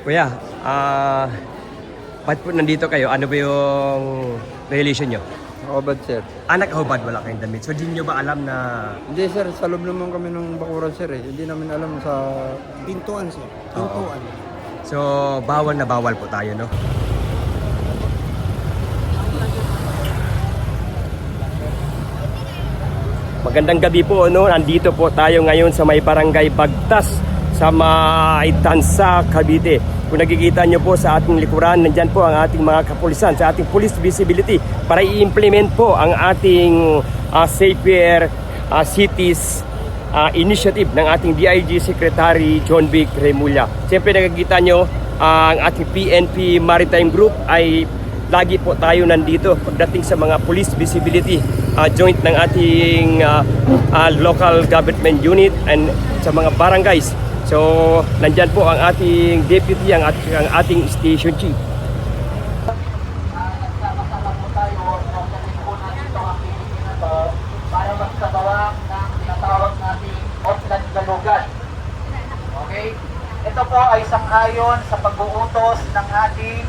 Kuya, ba't po nandito kayo? Ano ba yung relation nyo? Nakabad, sir. Anak hubad, wala kayong damit. So, di nyo ba alam na... Hindi, sir. Sa loob naman kami ng bakuran, sir. Hindi namin alam sa... Pintuan, sir. Pintuan. So, bawal na bawal po tayo, no? Magandang gabi po, no? Nandito po tayo ngayon sa may barangay Bagtas sa Maitansa, Cavite. Kung nakikita nyo po sa ating likuran, nandyan po ang ating mga kapulisan sa ating police visibility para i-implement po ang ating Safer Cities initiative ng ating DIG Secretary John Vic Remulla. Siyempre nakikita nyo ang ating PNP Maritime Group ay lagi po tayo nandito pagdating sa mga police visibility joint ng ating local government unit and sa mga barangays. So, nandyan po ang ating deputy, ang ating station chief. Nagsama-sama po tayo, pagdating po natin ito ang meeting na ito para magsagawa ng tinatawag nating Oplan Galugan. Okay? Ito po ay sang-ayon sa pag-uutos ng ating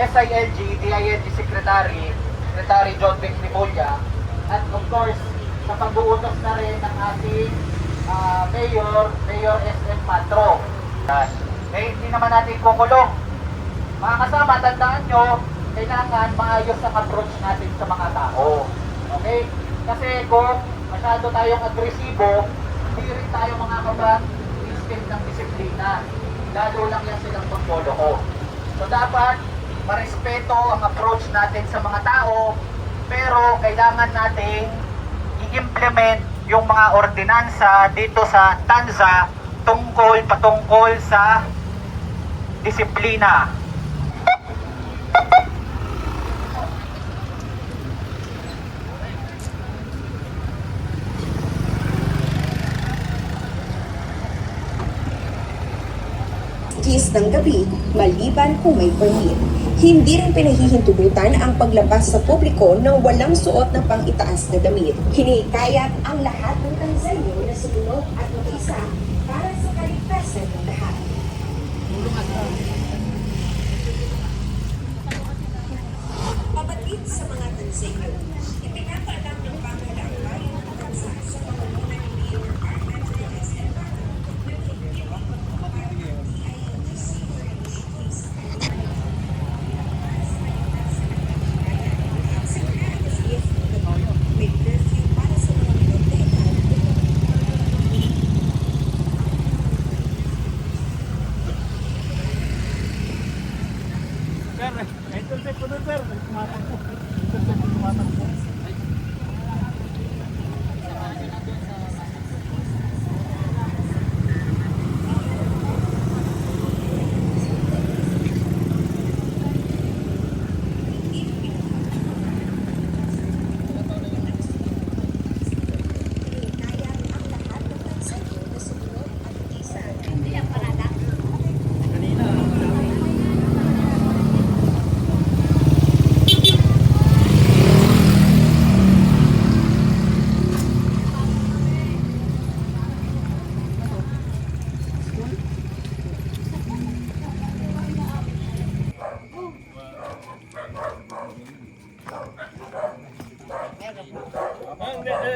SILG, DILG Secretary John Vic Remulla, at of course, sa pag-uutos na rin ng ating Mayor SM Matro. Hindi naman natin kukulong. Mga kasama, tandaan nyo, kailangan maayos ang approach natin sa mga tao. Okay? Kasi kung masyado tayong agresibo, hindi rin tayo mga kabat instead ng disiplina. Lalo lang yan silang pagloloko. So dapat, marespeto ang approach natin sa mga tao, pero kailangan natin i-implement yung mga ordinansa dito sa Tanza patungkol sa disiplina. Ng gabi, maliban kung may permit. Hindi rin pinahihintubutan ang paglabas sa publiko ng walang suot na pang-itaas na damit. Hinihikayat ang lahat ng Tanzania na sumunod at mag-isa para sa kaligtasan ng lahat. Pabatid sa mga Tanzania, ipinapaalam ng pamahalaan bayan ng bansa sa pamumunan ni Mayor Armando SM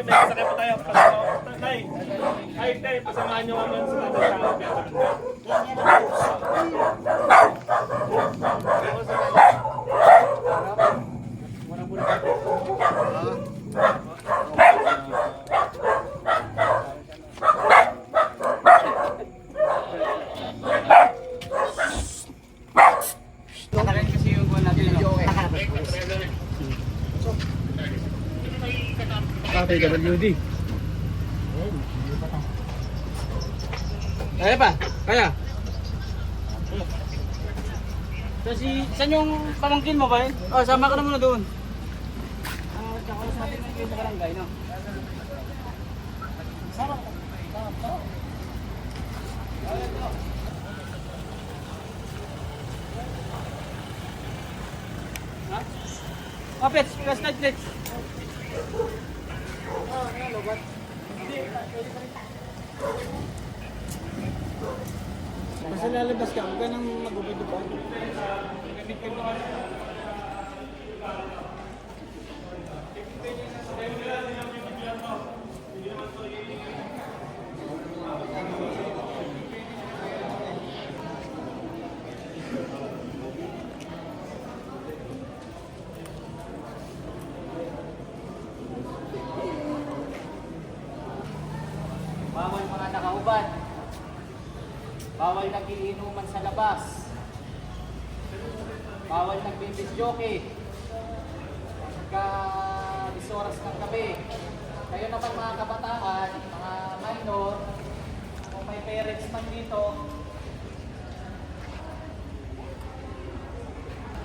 May kasakay po tayo. Tay, pasamahan nyo naman sa WD. Kaya pa? Kaya? Saan yung pamangkin mo ba? Oh, sama ka na muna doon. Tsaka sa atin kayo sa barangay, no? Sama ka. Ha? Oh, pets. Pets. Basta lalabas ka, huwag ka nang magubad-ubad. Bawal mga nakahubad. Bawal nagiinuman sa labas. Bawal nagbibisyoke. Pagka oras ng gabi. Kayo naman mga kabataan, mga minor, kung may parents man dito,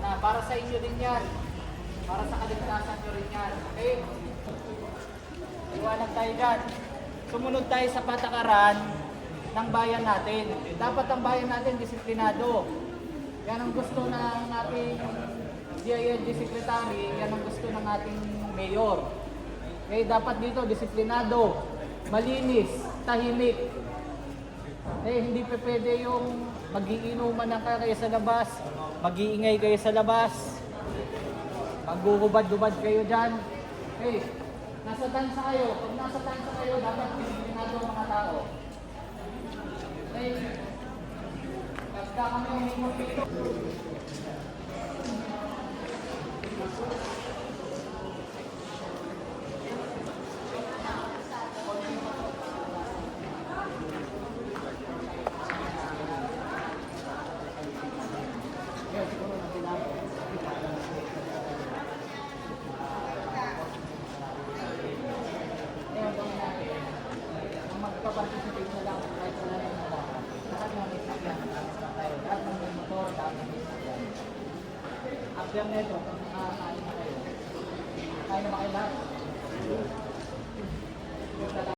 na para sa inyo din yan. Para sa kaligtasan nyo rin yan. Okay? Iwanag tayo dyan. Sumunod tayo sa patakaran ng bayan natin. Dapat ang bayan natin disiplinado. Yan ang gusto ng ating DILG Secretary, yan ang gusto ng ating mayor. Okay, dapat dito disiplinado, malinis, tahimik. Hindi pa pwede yung magiinuman na kayo sa labas, mag-iingay kayo sa labas, maghuhubad-hubad kayo dyan. Nasa tansa kayo. Pag nasa tansa kayo, dapat disiplinado ang mga tao. Pagka kami umimot dito, magpa-participate na lang kahit wala na yung lahat. Lahat ng may sakyan, lahat ng may motor, lahat ng may sakyan. After nito, kung nakakain na kayo, kain na ba kayo lahat?